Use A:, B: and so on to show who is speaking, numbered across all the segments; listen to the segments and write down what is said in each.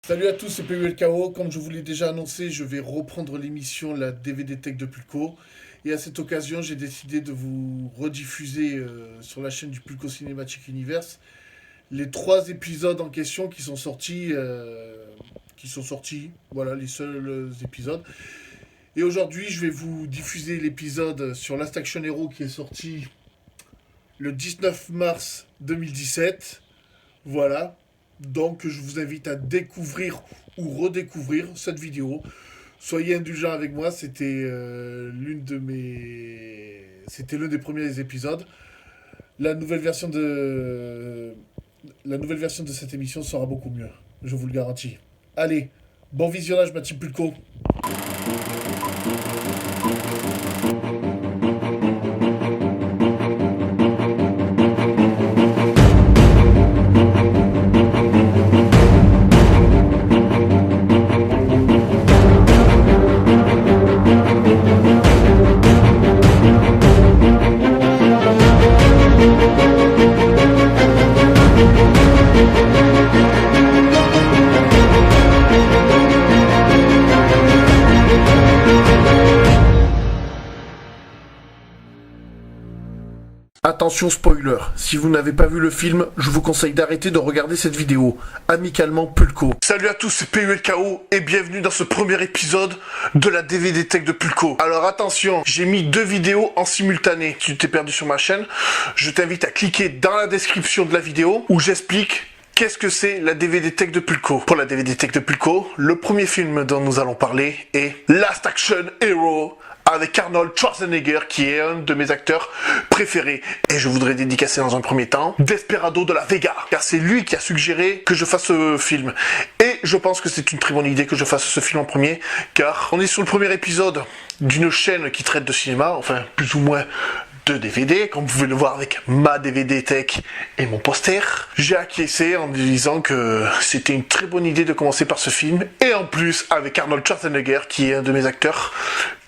A: Salut à tous, c'est PULKO. Comme je vous l'ai déjà annoncé, je vais reprendre l'émission La DVD Tech de Pulco. Et à cette occasion, j'ai décidé de vous rediffuser sur la chaîne du Pulco Cinematic Universe les 3 épisodes en question qui sont sortis. Voilà, les seuls épisodes. Et aujourd'hui, je vais vous diffuser l'épisode sur Last Action Hero qui est sorti le 19 mars 2017. Voilà. Donc, je vous invite à découvrir ou redécouvrir cette vidéo. Soyez indulgents avec moi, c'était c'était l'un des premiers épisodes. La nouvelle version de cette émission sera beaucoup mieux, je vous le garantis. Allez, bon visionnage, ma team Pulco. Attention spoiler, si vous n'avez pas vu le film, je vous conseille d'arrêter de regarder cette vidéo. Amicalement Pulco. Salut à tous, c'est PULKO et bienvenue dans ce premier épisode de la DVD Tech de Pulco. Alors attention, j'ai mis 2 vidéos en simultané. Si tu t'es perdu sur ma chaîne, je t'invite à cliquer dans la description de la vidéo où j'explique qu'est-ce que c'est la DVD Tech de Pulco. Pour la DVD Tech de Pulco, le premier film dont nous allons parler est Last Action Hero, avec Arnold Schwarzenegger, qui est un de mes acteurs préférés. Et je voudrais dédicacer dans un premier temps Desperado de la Vega, car c'est lui qui a suggéré que je fasse ce film. Et je pense que c'est une très bonne idée que je fasse ce film en premier, car on est sur le premier épisode d'une chaîne qui traite de cinéma, enfin plus ou moins de DVD, comme vous pouvez le voir avec ma DVD Tech et mon poster. J'ai acquiescé en me disant que c'était une très bonne idée de commencer par ce film, et en plus avec Arnold Schwarzenegger, qui est un de mes acteurs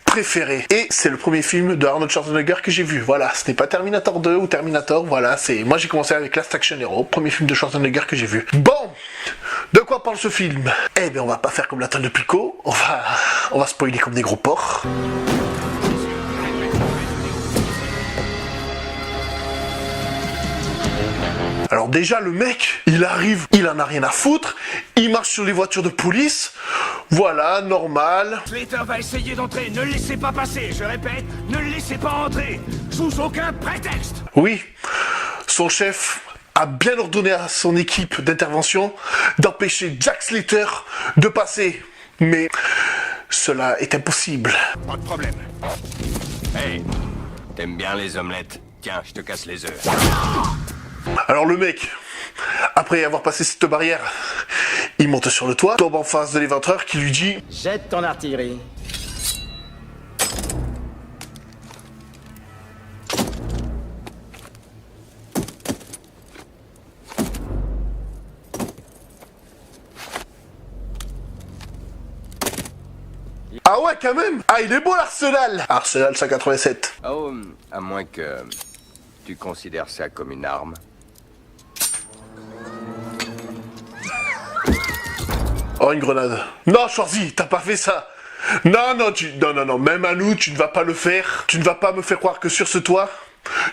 A: préféré. Et c'est le premier film de Arnold Schwarzenegger que j'ai vu. Voilà, ce n'est pas Terminator 2 ou Terminator, voilà, c'est... Moi j'ai commencé avec Last Action Hero, premier film de Schwarzenegger que j'ai vu. Bon, de quoi parle ce film? Eh bien on va pas faire comme la tonne de Pulco, on va spoiler comme des gros porcs. Alors déjà le mec, il arrive, il en a rien à foutre, il marche sur les voitures de police, voilà, normal.
B: Slater va essayer d'entrer, ne le laissez pas passer, je répète, ne le laissez pas entrer, sous aucun prétexte.
A: Oui, son chef a bien ordonné à son équipe d'intervention d'empêcher Jack Slater de passer, mais cela est impossible.
B: Pas de problème. Hey, t'aimes bien les omelettes? Tiens, je te casse les œufs.
A: Alors le mec, après avoir passé cette barrière, il monte sur le toit, tombe en face de l'éventreur qui lui dit «
C: Jette ton artillerie. »
A: Ah ouais quand même. Ah il est beau l'Arsenal. Arsenal 187.
D: Oh, à moins que tu considères ça comme une arme.
A: Oh une grenade. Non Schwarzy, t'as pas fait ça. Non, non, même à nous, tu ne vas pas le faire. Tu ne vas pas me faire croire que sur ce toit,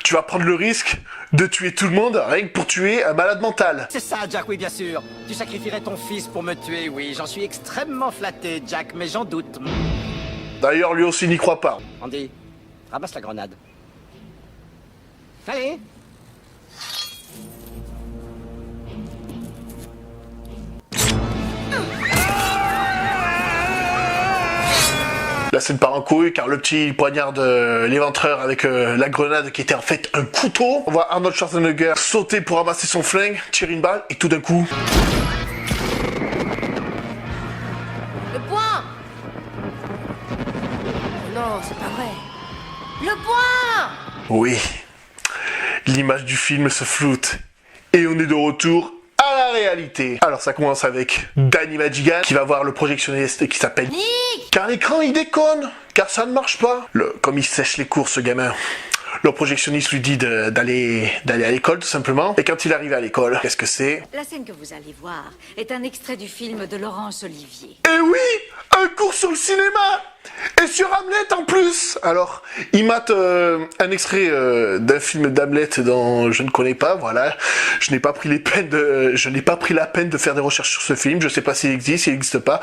A: tu vas prendre le risque de tuer tout le monde rien que pour tuer un malade mental.
C: C'est ça, Jack, oui, bien sûr. Tu sacrifierais ton fils pour me tuer, oui. J'en suis extrêmement flatté, Jack, mais j'en doute.
A: D'ailleurs, lui aussi n'y croit pas.
C: Andy, ramasse la grenade. Allez.
A: La scène part en couille car le petit poignarde l'éventreur avec la grenade qui était en fait un couteau. On voit Arnold Schwarzenegger sauter pour ramasser son flingue, tirer une balle et tout d'un coup...
E: Le point! Non, c'est pas vrai. Le point!
A: Oui, l'image du film se floute et on est de retour à la réalité. Alors ça commence avec Danny Madigan qui va voir le projectionniste qui s'appelle
E: Nick!
A: car l'écran il déconne, car ça ne marche pas. Comme il sèche les cours ce gamin. Le projectionniste lui dit d'aller à l'école, tout simplement. Et quand il arrive à l'école, qu'est-ce que c'est?
E: La scène que vous allez voir est un extrait du film de Laurence Olivier.
A: Eh oui! Un cours sur le cinéma! Et sur Hamlet en plus! Alors, il mate un extrait d'un film d'Hamlet dont je ne connais pas, voilà. Je n'ai pas pris la peine de faire des recherches sur ce film, je sais pas s'il existe, s'il n'existe pas.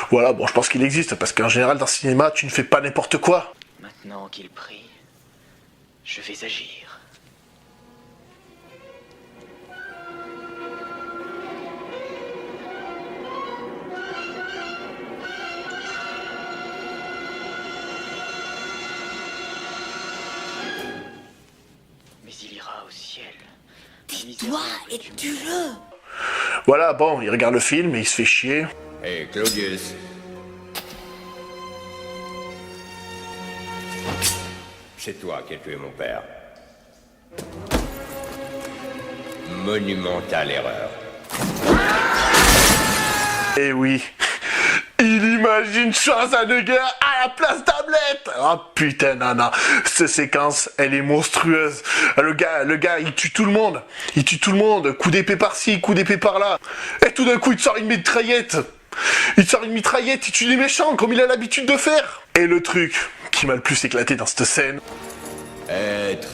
A: Voilà, bon, je pense qu'il existe, parce qu'en général, dans le cinéma, tu ne fais pas n'importe quoi.
F: Maintenant qu'il prie, je vais agir. Mais il ira au ciel.
E: Tais-toi et tue-le.
A: Voilà, bon, il regarde le film et il se fait chier.
D: Hé, Claudius. C'est toi qui as tué mon père. Monumentale erreur.
A: Eh oui, il imagine Schwarzenegger à la place d'Hamlet. Oh putain, nana, cette séquence, elle est monstrueuse. Le gars, il tue tout le monde. Coup d'épée par-ci, coup d'épée par-là. Et tout d'un coup, il te sort une mitraillette. Il tue les méchants, comme il a l'habitude de faire. Et le truc qui m'a le plus éclaté dans cette scène...
D: Être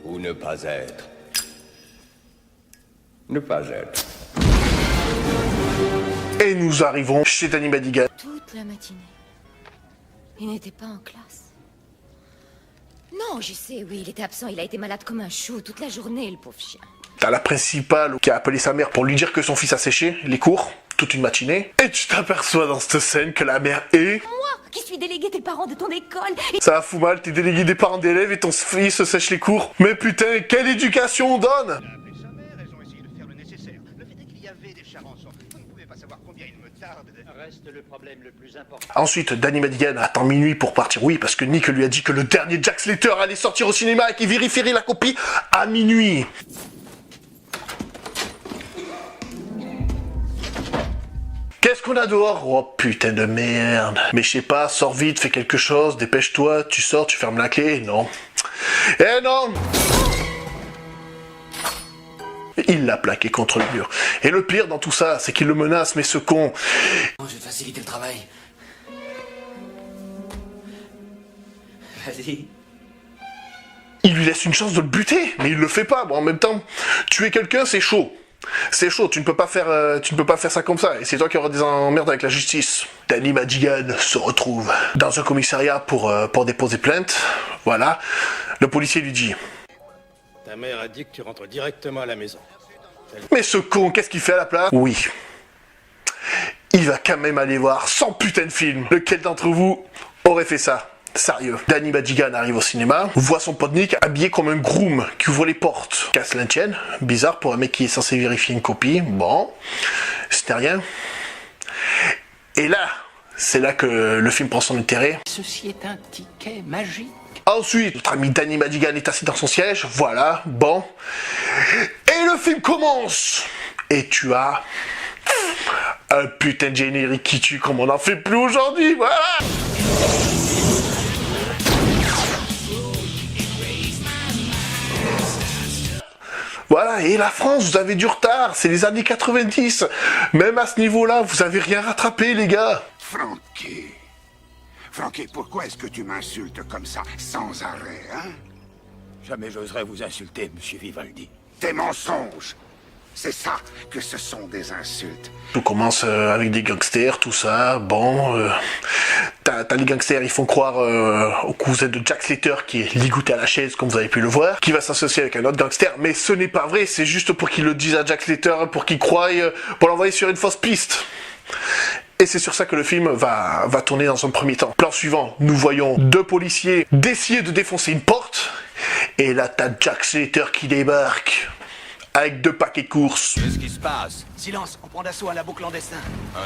D: ou ne pas être. Ne pas être.
A: Et nous arrivons chez Danny Madigan.
E: Toute la matinée. Il n'était pas en classe. Non, je sais, oui, il était absent. Il a été malade comme un chou toute la journée, le pauvre chien.
A: T'as la principale qui a appelé sa mère pour lui dire que son fils a séché les cours, toute une matinée. Et tu t'aperçois dans cette scène que la mère est...
E: Moi, qui suis délégué des parents de ton école.
A: Ça fout mal, t'es délégué des parents d'élèves et ton fils se sèche les cours. Mais putain, quelle éducation on donne!
B: Appelé sa mère, elles ont essayé de faire le nécessaire. Le fait est qu'il y avait des charançons. Vous ne pouvez pas savoir combien il me tarde.
F: Reste le problème le plus important.
A: Ensuite, Danny Madigan attend minuit pour partir. Oui, parce que Nick lui a dit que le dernier Jack Slater allait sortir au cinéma et qu'il vérifierait la copie à minuit. Qu'est-ce qu'on a dehors? Oh putain de merde. Mais je sais pas, sors vite, fais quelque chose, dépêche-toi, tu sors, tu fermes la clé, non. Eh non! Il l'a plaqué contre le mur. Et le pire dans tout ça, c'est qu'il le menace, mais ce con...
F: Je vais te faciliter le travail. Vas-y.
A: Il lui laisse une chance de le buter, mais il le fait pas. Bon, en même temps, tuer quelqu'un, c'est chaud. C'est chaud, tu ne peux pas faire ça comme ça, et c'est toi qui auras des emmerdes avec la justice. Danny Madigan se retrouve dans un commissariat pour déposer plainte, voilà. Le policier lui dit...
G: Ta mère a dit que tu rentres directement à la maison.
A: Mais ce con, qu'est-ce qu'il fait à la place? Oui. Il va quand même aller voir 100 putains de films. Lequel d'entre vous aurait fait ça? Sérieux. Danny Madigan arrive au cinéma, voit son pote Nick habillé comme un groom qui ouvre les portes. Casse l'intienne, bizarre pour un mec qui est censé vérifier une copie. Bon, c'était rien. Et là, c'est là que le film prend son intérêt.
F: Ceci est un ticket magique.
A: Ensuite, notre ami Danny Madigan est assis dans son siège, voilà, bon. Et le film commence. Et tu as un putain de générique qui tue comme on n'en fait plus aujourd'hui, voilà. Voilà, et la France, vous avez du retard, c'est les années 90. Même à ce niveau-là, vous avez rien rattrapé, les gars.
H: Frankie, pourquoi est-ce que tu m'insultes comme ça, sans arrêt, hein?
B: Jamais j'oserais vous insulter, monsieur Vivaldi.
H: Des mensonges! C'est ça que ce sont des insultes.
A: Tout commence avec des gangsters, tout ça, bon... T'as les gangsters, ils font croire au cousin de Jack Slater qui est ligoté à la chaise, comme vous avez pu le voir, qui va s'associer avec un autre gangster, mais ce n'est pas vrai, c'est juste pour qu'il le dise à Jack Slater, pour qu'il croie, pour l'envoyer sur une fausse piste. Et c'est sur ça que le film va tourner dans un premier temps. Plan suivant, nous voyons deux policiers d'essayer de défoncer une porte, et là t'as Jack Slater qui débarque, avec 2 paquets de courses.
D: Qu'est-ce qui se passe?
C: Silence, on prend d'assaut un labo clandestin.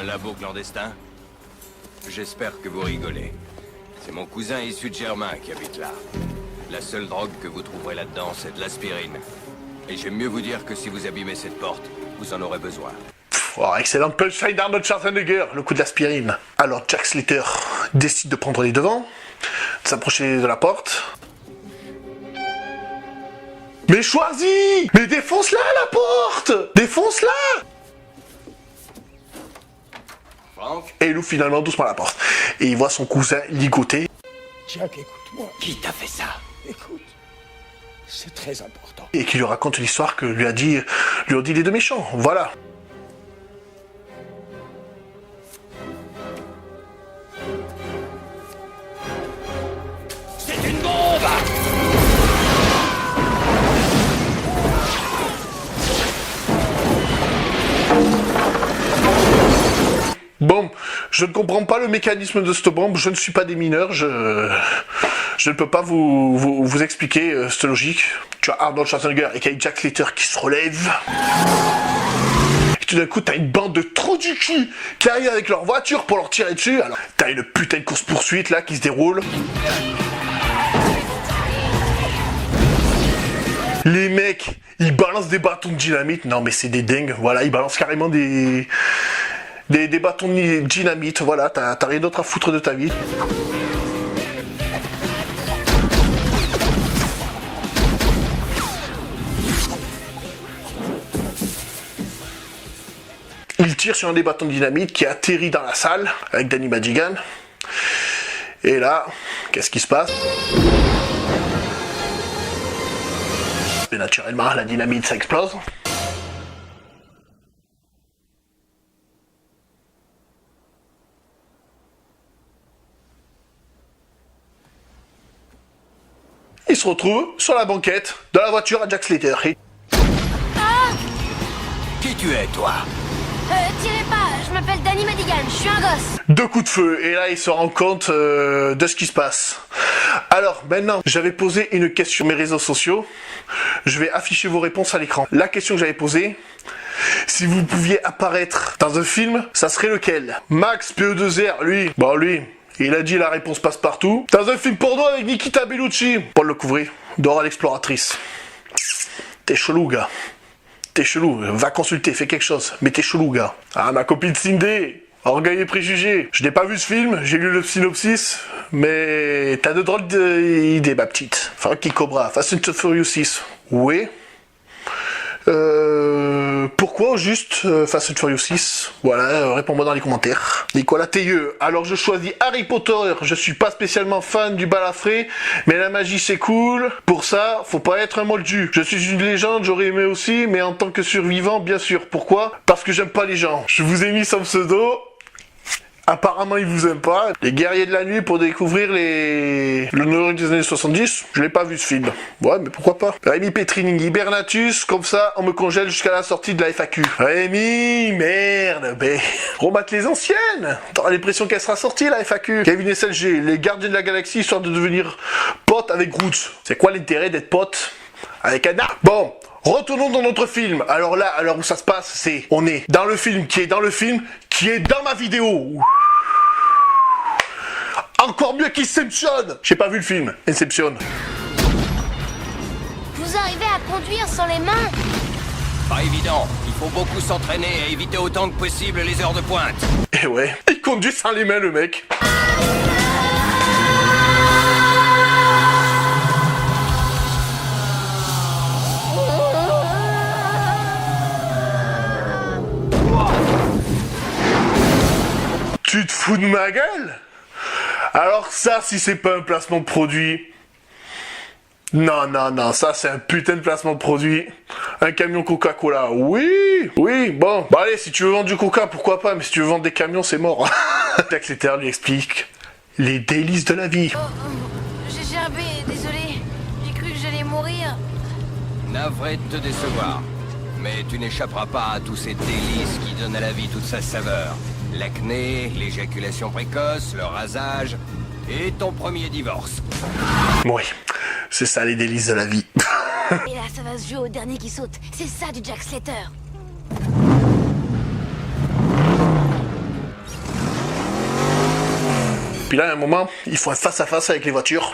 D: Un labo clandestin? J'espère que vous rigolez. C'est mon cousin issu de Germain qui habite là. La seule drogue que vous trouverez là-dedans, c'est de l'aspirine. Et j'aime mieux vous dire que si vous abîmez cette porte, vous en aurez besoin.
A: Oh, excellent punchline d'Arnold Schwarzenegger, le coup de l'aspirine. Alors Jack Slater décide de prendre les devants, de s'approcher de la porte. Mais choisis! Mais défonce-la la porte! Défonce-la!
D: Franck?
A: Et il ouvre finalement doucement la porte. Et il voit son cousin ligoter.
G: Jack, écoute-moi.
C: Qui t'a fait ça?
G: Écoute. C'est très important.
A: Et qui lui raconte l'histoire que lui ont dit les deux méchants. Voilà.
C: C'est une bombe!
A: Bon, je ne comprends pas le mécanisme de cette bombe, je ne suis pas des mineurs, je ne peux pas vous expliquer cette logique. Tu as Arnold Schwarzenegger et Jack Slater qui se relèvent. Et tout d'un coup, t'as une bande de trous du cul qui arrivent avec leur voiture pour leur tirer dessus. Alors, t'as une putain de course-poursuite là qui se déroule. Les mecs, ils balancent des bâtons de dynamite. Non mais c'est des dingues, voilà, ils balancent carrément des bâtons de dynamite, voilà, t'as rien d'autre à foutre de ta vie. Il tire sur un des bâtons de dynamite qui atterrit dans la salle avec Danny Madigan. Et là, qu'est-ce qui se passe? Et naturellement, la dynamite, ça explose. Il se retrouve sur la banquette de la voiture à Jack Slater.
C: Qui tu es, toi?
I: Tirez pas, je m'appelle Danny Madigan, je suis un gosse.
A: 2 coups de feu, et là il se rend compte de ce qui se passe. Alors maintenant, j'avais posé une question sur mes réseaux sociaux. Je vais afficher vos réponses à l'écran. La question que j'avais posée, si vous pouviez apparaître dans un film, ça serait lequel? Max PE2R, lui, il a dit la réponse passe partout. Dans un film porno avec Nikita Bellucci. Paul Le Couvray, Dora l'exploratrice. T'es chelou, gars. T'es chelou. Va consulter, fais quelque chose. Mais t'es chelou, gars. Ah, ma copine Cindy, Orgueil et Préjugés. Je n'ai pas vu ce film, j'ai lu le synopsis. Mais t'as de drôles d'idées, ma petite. Frankie Cobra, Fast and Furious 6. Oui. Pourquoi juste Fast and Furious 6? Voilà, réponds-moi dans les commentaires. Nicolas Théieux, alors je choisis Harry Potter. Je suis pas spécialement fan du balafré, mais la magie c'est cool. Pour ça, faut pas être un moldu. Je suis une légende, j'aurais aimé aussi, mais en tant que survivant, bien sûr. Pourquoi? Parce que j'aime pas les gens. Je vous ai mis son pseudo. Apparemment, il vous aime pas. Les Guerriers de la Nuit pour découvrir le New York des années 70. Je l'ai pas vu ce film. Ouais, mais pourquoi pas. Rémi Petrini, Hibernatus, comme ça, on me congèle jusqu'à la sortie de la FAQ. Rémi, merde, remate les anciennes. T'auras l'impression qu'elle sera sortie, la FAQ. Kevin SLG, les Gardiens de la Galaxie, histoire de devenir pote avec Groot. C'est quoi l'intérêt d'être pote avec un arbre? Bon. Retournons dans notre film. Alors là, où ça se passe, c'est... On est dans le film qui est dans le film qui est dans ma vidéo. Encore mieux qu'Inception. J'ai pas vu le film, Inception.
I: Vous arrivez à conduire sans les mains?
D: Pas évident. Il faut beaucoup s'entraîner et éviter autant que possible les heures de pointe.
A: Et ouais, il conduit sans les mains, le mec. Tu te fous de ma gueule? Alors ça, si c'est pas un placement de produit... Non, ça c'est un putain de placement de produit. Un camion Coca-Cola, oui, bon. Bah allez, si tu veux vendre du Coca, pourquoi pas, mais si tu veux vendre des camions, c'est mort. Jack Slater lui explique les délices de la vie.
I: J'ai gerbé, désolé. J'ai cru que j'allais mourir.
D: Navré de te décevoir. Mais tu n'échapperas pas à tous ces délices qui donnent à la vie toute sa saveur. L'acné, l'éjaculation précoce, le rasage et ton premier divorce.
A: Oui, c'est ça les délices de la vie.
I: Et là, ça va se jouer au dernier qui saute. C'est ça du Jack Slater.
A: Puis là, à un moment, il faut un face-à-face avec les voitures.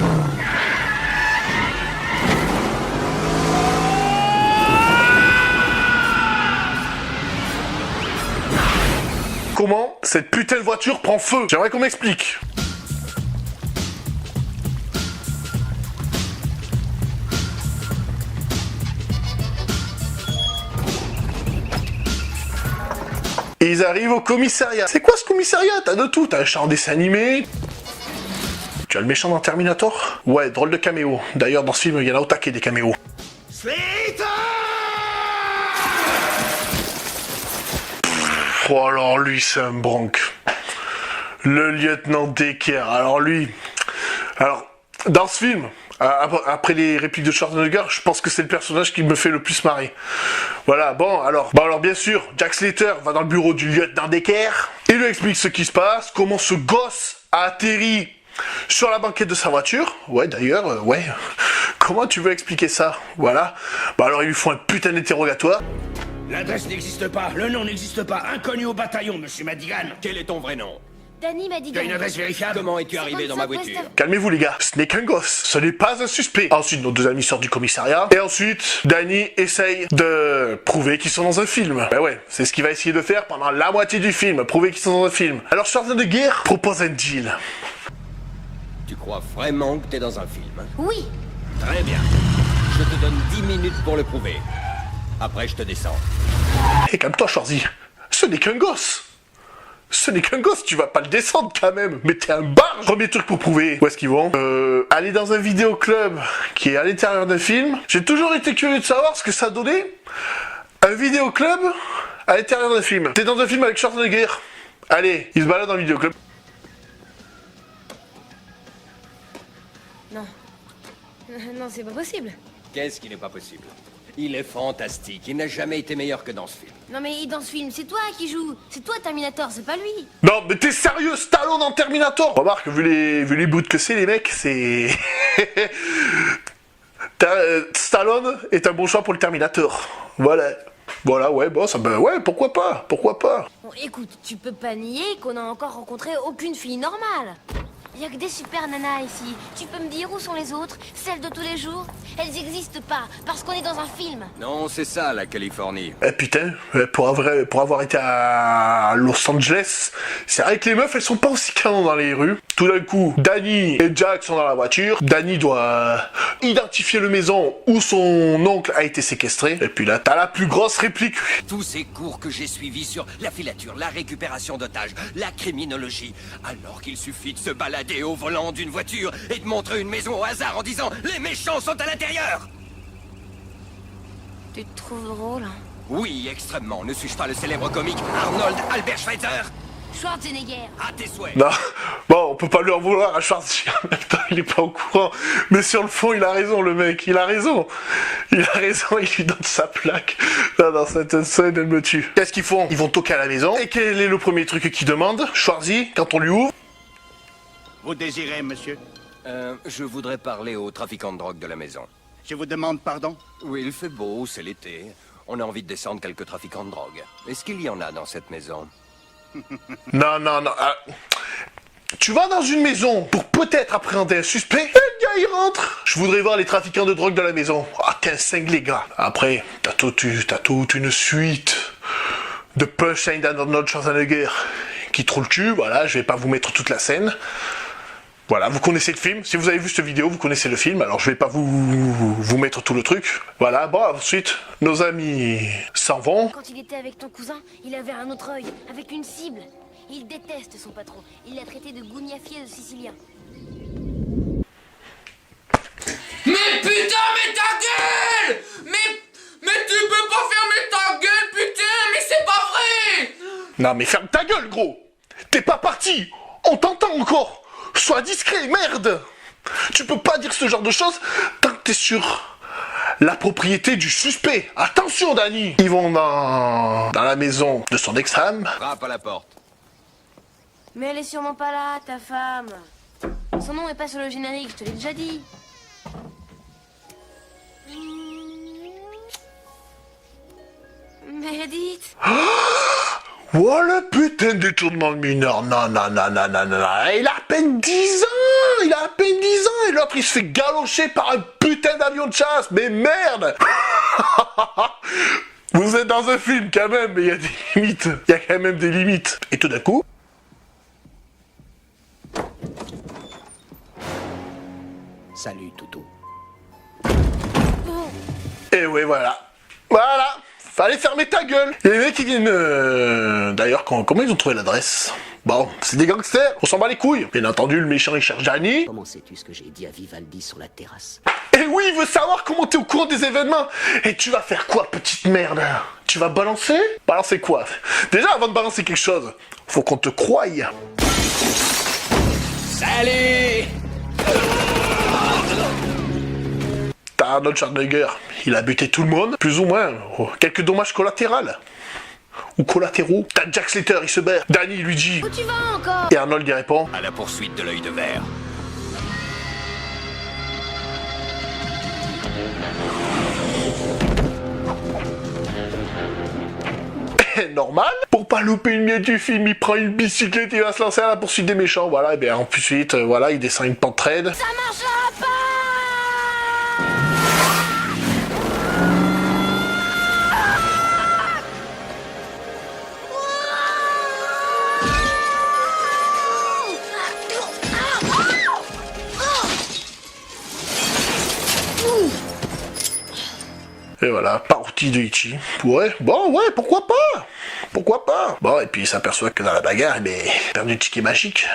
A: Comment cette putain de voiture prend feu? J'aimerais qu'on m'explique. Et ils arrivent au commissariat. C'est quoi ce commissariat? T'as de tout, t'as un char en dessin animé. Tu as le méchant dans Terminator? Ouais, drôle de caméo. D'ailleurs, dans ce film, il y en a au taquet des caméos. Oh, alors lui, c'est un bronc. Le lieutenant Decker. Alors lui... Alors, dans ce film, après les répliques de Schwarzenegger, je pense que c'est le personnage qui me fait le plus marrer. Voilà, bon alors bien sûr, Jack Slater va dans le bureau du lieutenant Decker. Il lui explique ce qui se passe, comment ce gosse a atterri sur la banquette de sa voiture. Ouais, d'ailleurs, ouais. Comment tu veux expliquer ça? Voilà. Bah alors ils lui font un putain d'interrogatoire.
B: L'adresse n'existe pas, le nom n'existe pas. Inconnu au bataillon, monsieur Madigan.
D: Quel est ton vrai nom?
E: Danny m'a dit
B: Tu as une adresse vérifiable?
D: Comment es-tu arrivé dans ma voiture?
A: Calmez-vous les gars, ce n'est qu'un gosse, ce n'est pas un suspect. Ensuite, nos deux amis sortent du commissariat. Et ensuite, Danny essaye de prouver qu'ils sont dans un film. Ben ouais, c'est ce qu'il va essayer de faire pendant la moitié du film, prouver qu'ils sont dans un film. Alors Schwarzenegger propose un deal.
D: Tu crois vraiment que t'es dans un film?
E: Oui.
D: Très bien. Je te donne 10 minutes pour le prouver. Après, je te descends.
A: Et calme-toi, Schwarzy. Ce n'est qu'un gosse. Ce n'est qu'un gosse, tu vas pas le descendre quand même. Mais t'es un barge. Premier truc pour prouver. Où est-ce qu'ils vont? Aller dans un vidéoclub qui est à l'intérieur d'un film. J'ai toujours été curieux de savoir ce que ça donnait. Un vidéoclub à l'intérieur d'un film. T'es dans un film avec Schwarzenegger. Allez, il se balade dans le vidéoclub.
I: Non. Non, c'est pas possible.
D: Qu'est-ce qui n'est pas possible? Il est fantastique. Il n'a jamais été meilleur que dans ce film.
I: Non mais dans ce film, c'est toi qui joues. C'est toi Terminator, c'est pas lui.
A: Non, mais t'es sérieux, Stallone en Terminator? Remarque, vu les bouts que c'est, les mecs, c'est... Stallone est un bon choix pour le Terminator. Voilà. Voilà, ouais, bon, ça, ben, ouais, pourquoi pas? Pourquoi pas?
I: Bon, écoute, tu peux pas nier qu'on a encore rencontré aucune fille normale. Y a que des super nanas ici. Tu peux me dire où sont les autres? Celles de tous les jours? Elles existent pas, parce qu'on est dans un film.
D: Non, c'est ça, la Californie.
A: Eh putain, pour avoir été à Los Angeles, c'est vrai que les meufs, elles sont pas aussi canons dans les rues. Tout d'un coup, Danny et Jack sont dans la voiture. Danny doit identifier le maison où son oncle a été séquestré. Et puis là, t'as la plus grosse réplique.
D: Tous ces cours que j'ai suivis sur la filature, la récupération d'otages, la criminologie, alors qu'il suffit de se balader au volant d'une voiture et de montrer une maison au hasard en disant « Les méchants sont à l'intérieur !»
I: Tu te trouves drôle, hein?
D: Oui, extrêmement. Ne suis-je pas le célèbre comique Arnold Albert Schweitzer?
I: Schwarzenegger.
D: À tes souhaits.
A: Non, bon, on peut pas lui en vouloir à Schwarzenegger. En même temps, il est pas au courant. Mais sur le fond, il a raison, le mec. Il a raison. Il a raison, il lui donne sa plaque. Non, dans cette scène, elle me tue. Qu'est-ce qu'ils font? Ils vont toquer à la maison. Et quel est le premier truc qu'ils demandent? Schwarzy, quand on lui ouvre?
B: Vous désirez, monsieur?
D: Je voudrais parler aux trafiquants de drogue de la maison.
B: Je vous demande pardon?
D: Oui, il fait beau, c'est l'été. On a envie de descendre quelques trafiquants de drogue. Est-ce qu'il y en a dans cette maison?
A: Non, non, non. Tu vas dans une maison pour peut-être appréhender un suspect, et le gars il rentre. Je voudrais voir les trafiquants de drogue de la maison. Ah, t'es un cinglé, gars. Après, t'as toute une suite de punchlines d'Arnold Schwarzenegger qui trouve le cul. Voilà, je vais pas vous mettre toute la scène. Voilà, vous connaissez le film. Si vous avez vu cette vidéo, vous connaissez le film. Alors je vais pas vous mettre tout le truc. Voilà, bon, ensuite, nos amis s'en vont.
I: Quand il était avec ton cousin, il avait un autre œil, avec une cible. Il déteste son patron. Il l'a traité de gougnafier de Sicilien.
J: Mais putain, mais ta gueule! Mais tu peux pas fermer ta gueule, putain! Mais c'est pas vrai!
A: Non mais ferme ta gueule, gros! T'es pas parti! On t'entend encore! Sois discret, merde! Tu peux pas dire ce genre de choses tant que t'es sur la propriété du suspect. Attention, Danny! Ils vont dans la maison de son ex-femme.
D: Frappe à la porte.
I: Mais elle est sûrement pas là, ta femme. Son nom est pas sur le générique, je te l'ai déjà dit. Meredith.
A: Oh le putain de détournement de mineur. Non, non, non, non, non, non. Il a à peine 10 ans! Il a à peine 10 ans et l'autre il se fait galocher par un putain d'avion de chasse. Mais merde! Vous êtes dans un film quand même, mais il y a des limites. Il y a quand même des limites. Et tout d'un coup...
C: Salut, Toutou.
A: Et oui, voilà. Voilà. Fallait fermer ta gueule. Et les mecs, ils viennent... D'ailleurs, comment ils ont trouvé l'adresse? Bon, c'est des gangsters, on s'en bat les couilles. Bien entendu, le méchant, il cherche Danny.
F: Comment sais-tu ce que j'ai dit à Vivaldi sur la terrasse?
A: Et oui, il veut savoir comment t'es au courant des événements. Et tu vas faire quoi, petite merde? Tu vas balancer? Balancer quoi? Déjà, avant de balancer quelque chose, faut qu'on te croie.
C: Salut!
A: T'as Arnold Schwarzenegger, il a buté tout le monde, plus ou moins. Oh, quelques dommages collatéraux. Ou collatéraux. T'as Jack Slater, il se barre. Danny lui dit...
I: Où tu vas encore?
A: Et Arnold y répond...
D: À la poursuite de l'œil de verre.
A: Normal. Pour pas louper une miette du film, il prend une bicyclette et il va se lancer à la poursuite des méchants. Voilà, et bien ensuite, voilà, il descend une pente raide.
I: Ça marchera pas!
A: Et voilà, parodie de Ichi. Ouais, bon, ouais, pourquoi pas? Pourquoi pas? Bon, et puis il s'aperçoit que dans la bagarre, il a perdu le ticket magique.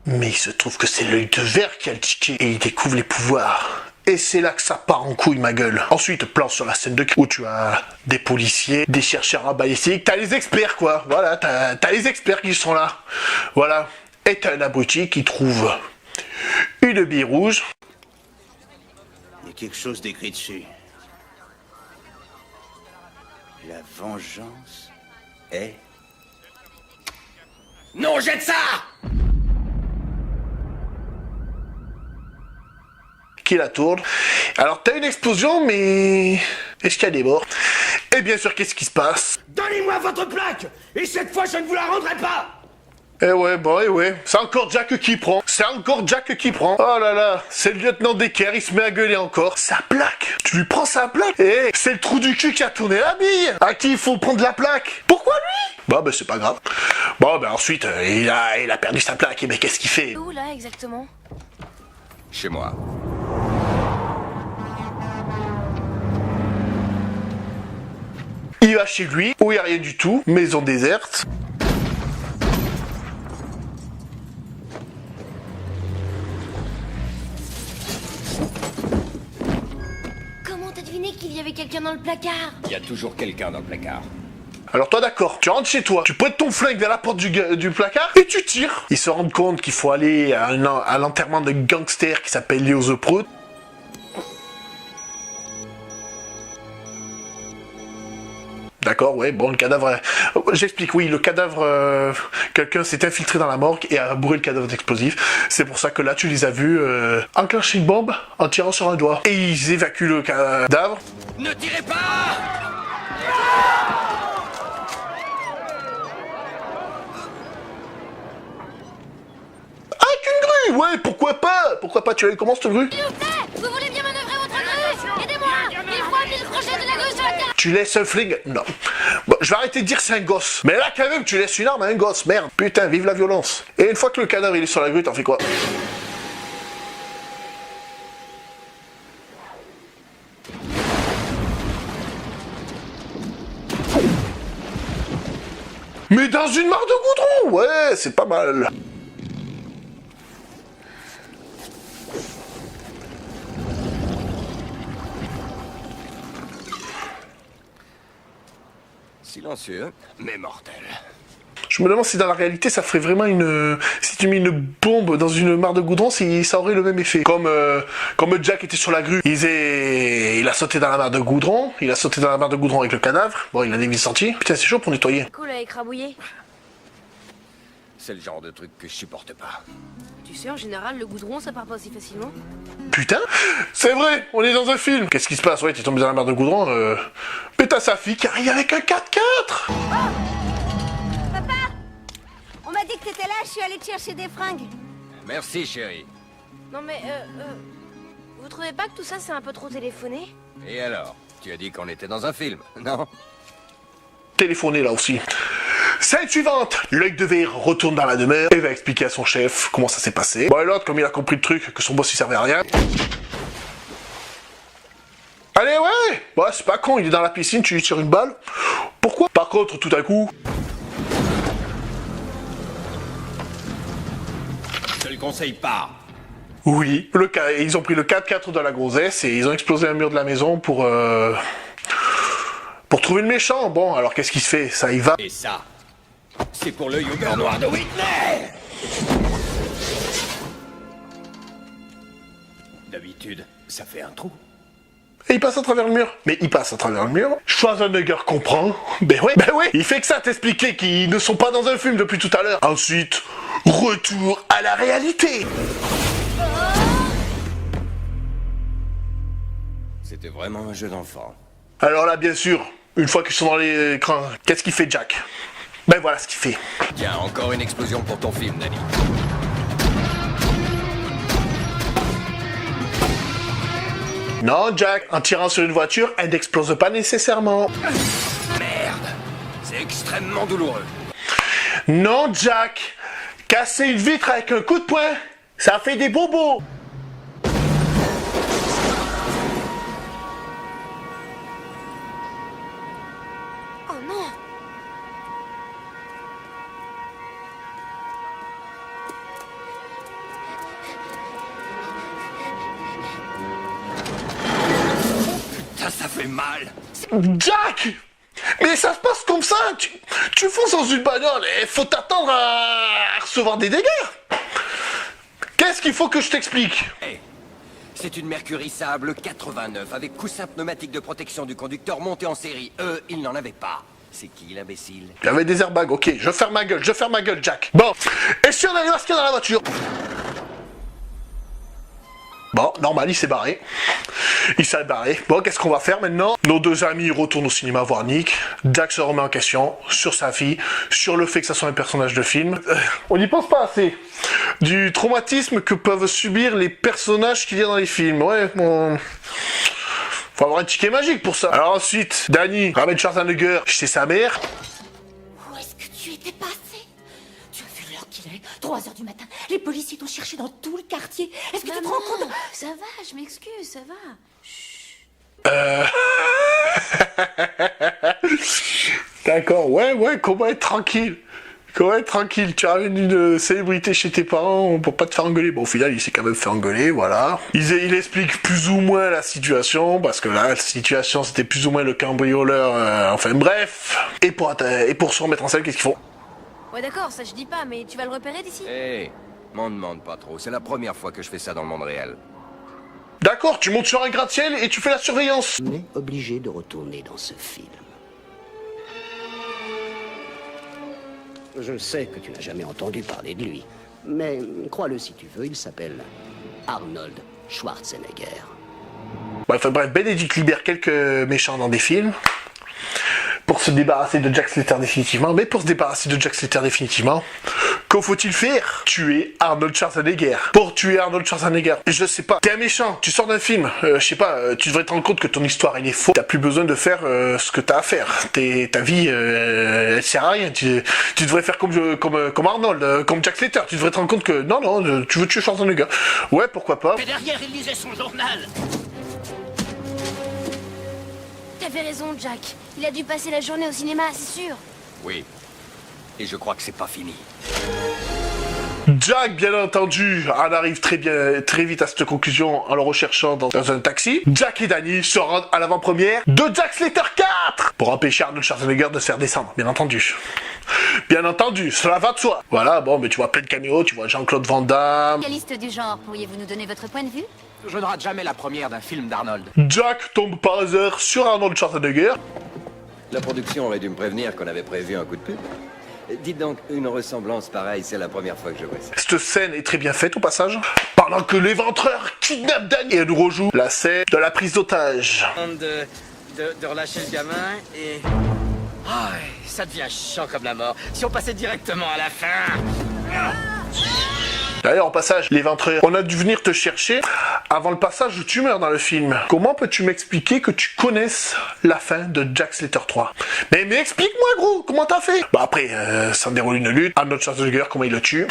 A: Mais il se trouve que c'est l'œil de verre qui a le ticket, et il découvre les pouvoirs. Et c'est là que ça part en couille, ma gueule. Ensuite, plan sur la scène de où tu as des policiers, des chercheurs à balistique, t'as les experts, quoi. Voilà, t'as les experts qui sont là. Voilà. Et t'as un abruti qui trouve une bille rouge.
G: Il y a quelque chose d'écrit dessus. La vengeance est...
C: Non, jette ça!
A: Qui la tourne. Alors t'as une explosion, mais est-ce qu'il y a des morts? Et bien sûr, qu'est-ce qui se passe?
B: Donnez-moi votre plaque! Et cette fois, je ne vous la rendrai pas!
A: Eh ouais, bon, eh ouais. C'est encore Jack qui prend. C'est encore Jack qui prend. Oh là là, c'est le lieutenant Decker, il se met à gueuler encore. Sa plaque! Tu lui prends sa plaque? Eh, c'est le trou du cul qui a tourné la bille! À qui il faut prendre la plaque? Pourquoi lui? Bah, c'est pas grave. Bon, ensuite, il a perdu sa plaque. Et mais qu'est-ce qu'il fait?
I: Où là exactement?
D: Chez moi.
A: Il va chez lui, où il n'y a rien du tout, maison déserte.
I: Comment t'as deviné qu'il y avait quelqu'un dans le placard?
D: Il y a toujours quelqu'un dans le placard.
A: Alors toi d'accord, tu rentres chez toi, tu pointes ton flingue vers la porte du placard et tu tires. Ils se rendent compte qu'il faut aller à l'enterrement d'un gangster qui s'appelle Leo the Proud. D'accord, ouais, bon, le cadavre... J'explique, oui, le cadavre... Quelqu'un s'est infiltré dans la morgue et a bourré le cadavre d'explosifs. C'est pour ça que là, tu les as vus enclencher une bombe en tirant sur un doigt. Et ils évacuent le cadavre.
C: Ne tirez pas!
A: Avec une grue! Ouais, pourquoi pas? Pourquoi pas? Tu l'as vu comment, cette grue?
I: S'il vous plaît! Vous voulez bien manœuvrer votre grue? Aidez-moi! 1000 fois 1000 crochets de la grue sur la tête!
A: Tu laisses un flingue? Non. Bon, je vais arrêter de dire c'est un gosse. Mais là, quand même, tu laisses une arme à un gosse. Merde. Putain, vive la violence. Et une fois que le cadavre il est sur la grue, t'en fais quoi? Mais dans une mare de goudron! Ouais, c'est pas mal.
D: Silencieux, mais mortel.
A: Je me demande si dans la réalité ça ferait vraiment une... Si tu mets une bombe dans une mare de goudron, si ça aurait le même effet. Comme Jack était sur la grue, il a sauté dans la mare de goudron, avec le cadavre. Bon, il a des vis sorties. Putain, c'est chaud pour nettoyer.
I: Cool à écrabouiller.
D: C'est le genre de truc que je supporte pas.
I: Tu sais, en général, le goudron, ça part pas aussi facilement.
A: Putain, c'est vrai, on est dans un film. Qu'est-ce qui se passe? Ouais, t'es tombé dans la mare de goudron. Mais t'as sa fille qui arrive avec un 4x4.
I: Papa! On m'a dit que t'étais là, je suis allée te chercher des fringues.
D: Merci, chérie.
I: Non mais, vous trouvez pas que tout ça, c'est un peu trop téléphoné?
D: Et alors? Tu as dit qu'on était dans un film, non?
A: Téléphoner là aussi. Scène suivante, l'œil de verre retourne dans la demeure et va expliquer à son chef comment ça s'est passé. Bon, et l'autre, comme il a compris le truc, que son boss il servait à rien. Allez, ouais, c'est pas con, il est dans la piscine, tu lui tires une balle. Pourquoi? Par contre, tout à coup...
G: Je te le conseille pas.
A: Oui, ils ont pris le 4x4 de la grossesse et ils ont explosé un mur de la maison pour trouver le méchant. Bon, alors qu'est-ce qui se fait? Ça y va.
G: Et ça, c'est pour l'œil au beurre noir de Whitney. D'habitude, ça fait un trou.
A: Et il passe à travers le mur. Mais il passe à travers le mur. Schwarzenegger comprend. Ben oui. Il fait que ça t'expliquer qu'ils ne sont pas dans un film depuis tout à l'heure. Ensuite, retour à la réalité.
D: C'était vraiment un jeu d'enfant.
A: Alors là, bien sûr, une fois qu'ils sont dans l'écran, qu'est-ce qu'il fait, Jack? Ben voilà ce qu'il fait.
D: Tiens, encore une explosion pour ton film, Danny.
A: Non, Jack, en tirant sur une voiture, elle n'explose pas nécessairement.
D: Merde! C'est extrêmement douloureux.
A: Non, Jack, casser une vitre avec un coup de poing, ça fait des bobos.
I: Oh non!
D: Putain, ça fait mal!
A: Jack! Mais ça se passe comme ça, tu fonces dans une bagnole et faut t'attendre à recevoir des dégâts. Qu'est-ce qu'il faut que je t'explique?
D: Hey, c'est une Mercury Sable 89 avec coussin pneumatique de protection du conducteur monté en série. Eux, ils n'en avaient pas. C'est qui l'imbécile?
A: Il y avait des airbags, ok, je ferme ma gueule, Jack. Bon, et si on allait voir ce qu'il y a dans la voiture? Bon, normal, il s'est barré. Bon, qu'est-ce qu'on va faire maintenant? Nos deux amis retournent au cinéma voir Nick. Jack se remet en question sur sa fille, sur le fait que ça soit un personnage de film. On n'y pense pas assez. Du traumatisme que peuvent subir les personnages qu'il y a dans les films. Ouais, bon... Faut avoir un ticket magique pour ça. Alors ensuite, Danny ramène Schwarzenegger chez sa mère.
E: Où est-ce que tu étais passé? Tu as vu l'heure qu'il est? 3h du matin. Les policiers t'ont cherché dans tout le quartier. Est-ce que tu te rends compte?
I: Ça va, je m'excuse, ça va.
A: D'accord, ouais, comment être tranquille? Tu ramènes une célébrité chez tes parents pour pas te faire engueuler. Bon, au final, il s'est quand même fait engueuler, voilà. Il explique plus ou moins la situation, parce que là, la situation, c'était plus ou moins le cambrioleur, enfin bref. Et pour se remettre en selle, qu'est-ce qu'ils font?
I: Ouais d'accord, ça je dis pas, mais tu vas le repérer d'ici?
D: Hey, m'en demande pas trop. C'est la première fois que je fais ça dans le monde réel.
A: D'accord, tu montes sur un gratte-ciel et tu fais la surveillance.
F: On est obligé de retourner dans ce film. Je sais que tu n'as jamais entendu parler de lui, mais crois-le si tu veux, il s'appelle Arnold Schwarzenegger.
A: Ouais, enfin bref, Benedict libère quelques méchants dans des films pour se débarrasser de Jack Slater définitivement. Mais pour se débarrasser de Jack Slater définitivement, que faut-il faire? Tuer Arnold Schwarzenegger. Pour tuer Arnold Schwarzenegger, je sais pas, t'es un méchant, tu sors d'un film, je sais pas, tu devrais te rendre compte que ton histoire elle est fausse. T'as plus besoin de faire ce que t'as à faire. Ta vie, elle sert à rien. Tu devrais faire comme Arnold, comme Jack Slater. Tu devrais te rendre compte que non, tu veux tuer Schwarzenegger. Ouais, pourquoi pas.
B: Et derrière, il lisait son journal.
I: T'avais raison, Jack. Il a dû passer la journée au cinéma, c'est sûr.
D: Oui. Et je crois que c'est pas fini.
A: Jack, bien entendu, en arrive très vite à cette conclusion en le recherchant dans un taxi. Jack et Danny se rendent à l'avant-première de Jack Slater 4 pour empêcher Arnold Schwarzenegger de se faire descendre, bien entendu. Bien entendu, cela va de soi. Voilà, bon, mais tu vois plein de caméos, tu vois Jean-Claude Van Damme.
E: Spécialiste du genre, pourriez-vous nous donner votre point de vue?
C: Je ne rate jamais la première d'un film d'Arnold.
A: Jack tombe par hasard sur Arnold Schwarzenegger.
D: La production aurait dû me prévenir qu'on avait prévu un coup de pub. Dites donc, une ressemblance pareille, c'est la première fois que je vois ça.
A: Cette scène est très bien faite au passage. Pendant que l'éventreur kidnappe Danny et nous rejoue la scène de la prise d'otage.
C: De relâcher le gamin et... Ah, ça devient chiant comme la mort. Si on passait directement à la fin...
A: D'ailleurs, au passage, l'éventreur, on a dû venir te chercher avant le passage où tu meurs dans le film. Comment peux-tu m'expliquer que tu connaisses la fin de Jack Slater 3? Mais explique-moi, gros, comment t'as fait? Bah après, ça déroule une lutte. Arnold Schwarzenegger, comment il le tue?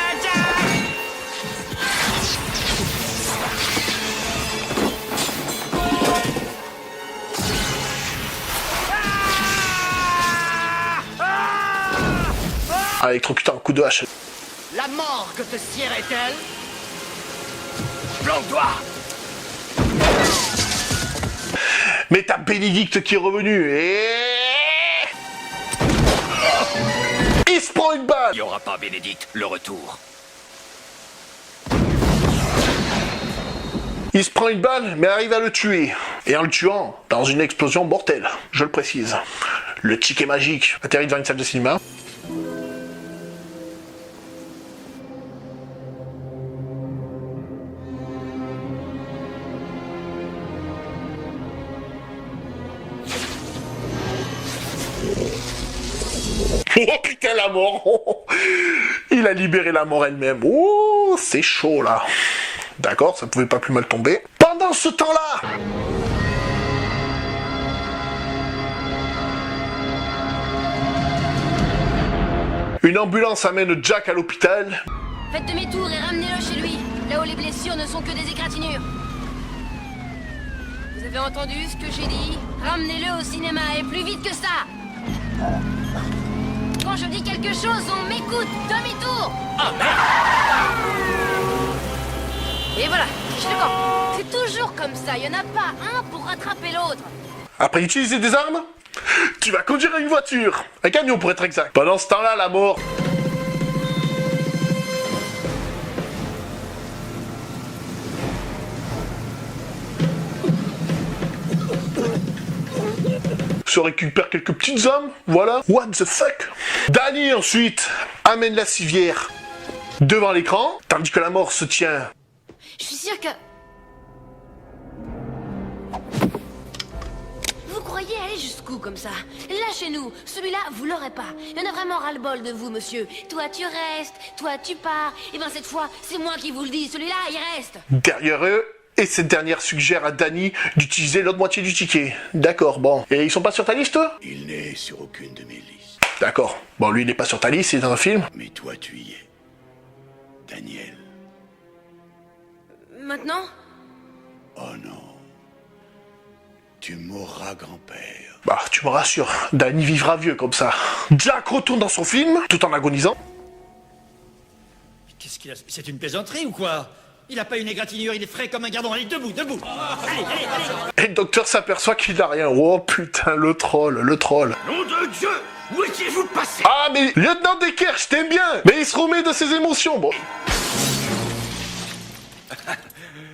A: Ah, électrocuté un coup de hache.
C: La mort que te siérait-elle? Planque-toi!
A: Mais t'as Bénédicte qui est revenu et... Il se prend une balle.
D: Il n'y aura pas Bénédicte, le retour.
A: Il se prend une balle, mais arrive à le tuer. Et en le tuant, dans une explosion mortelle, je le précise. Le ticket magique atterrit devant une salle de cinéma. Oh putain, la mort. Il a libéré la mort elle-même. Oh, c'est chaud là. D'accord, ça pouvait pas plus mal tomber. Pendant ce temps-là, une ambulance amène Jack à l'hôpital.
I: Faites demi-tour et ramenez-le chez lui, là où les blessures ne sont que des égratignures. Vous avez entendu ce que j'ai dit? Ramenez-le au cinéma et plus vite que ça. Quand je dis quelque chose, on m'écoute. Demi-tour.
C: Ah merde!
I: Et voilà, je le camp. C'est toujours comme ça, il n'y en a pas un pour rattraper l'autre.
A: Après utiliser des armes, tu vas conduire une voiture. Un camion pour être exact. Pendant ce temps-là, la mort... se récupère quelques petites armes, voilà. What the fuck? Danny ensuite amène la civière devant l'écran, tandis que la mort se tient...
I: Je suis sûre que... Vous croyez aller jusqu'où comme ça? Lâchez-nous, celui-là, vous l'aurez pas. Il y en a vraiment ras-le-bol de vous, monsieur. Toi, tu restes, toi, tu pars. Et ben cette fois, c'est moi qui vous le dis, celui-là, il reste.
A: Derrière eux, et cette dernière suggère à Danny d'utiliser l'autre moitié du ticket. D'accord, bon. Et ils sont pas sur ta liste, eux?
H: Il n'est sur aucune de mes listes.
A: D'accord. Bon, lui, il n'est pas sur ta liste, il est dans un film.
H: Mais toi, tu y es. Daniel.
I: Maintenant?
H: Oh non. Tu mourras, grand-père.
A: Bah, tu me rassures, Danny vivra vieux comme ça. Jack retourne dans son film, tout en agonisant.
B: Qu'est-ce qu'il a? C'est une plaisanterie ou quoi? Il a pas une égratignure, il est frais comme un gardon. Allez, debout, debout. Allez, allez, allez.
A: Et le docteur s'aperçoit qu'il n'a rien. Oh putain, le troll, le troll.
B: Nom de Dieu! Où étiez-vous passé?
A: Ah mais, lieutenant Decker, je t'aime bien. Mais il se remet de ses émotions, bon.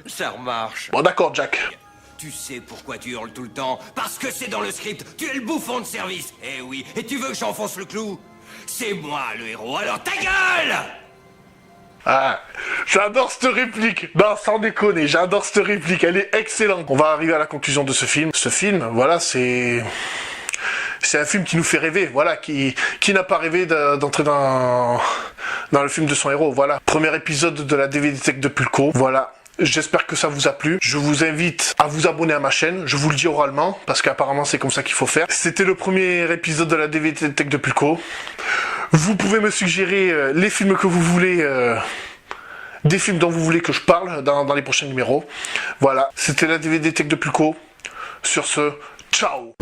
D: Ça remarche.
A: Bon d'accord, Jack.
D: Tu sais pourquoi tu hurles tout le temps? Parce que c'est dans le script. Tu es le bouffon de service. Eh oui. Et tu veux que j'enfonce le clou? C'est moi le héros. Alors ta gueule!
A: Ah, j'adore cette réplique. Non, sans déconner, j'adore cette réplique. Elle est excellente. On va arriver à la conclusion de ce film. Ce film, voilà, c'est un film qui nous fait rêver. Voilà, qui n'a pas rêvé d'entrer dans le film de son héros. Voilà. Premier épisode de la DVD Tech de Pulco. Voilà. J'espère que ça vous a plu. Je vous invite à vous abonner à ma chaîne. Je vous le dis oralement, parce qu'apparemment c'est comme ça qu'il faut faire. C'était le premier épisode de la DVD Tech de Pulco. Vous pouvez me suggérer les films que vous voulez, des films dont vous voulez que je parle dans les prochains numéros. Voilà, c'était la DVD Tech de Pulco. Sur ce, ciao!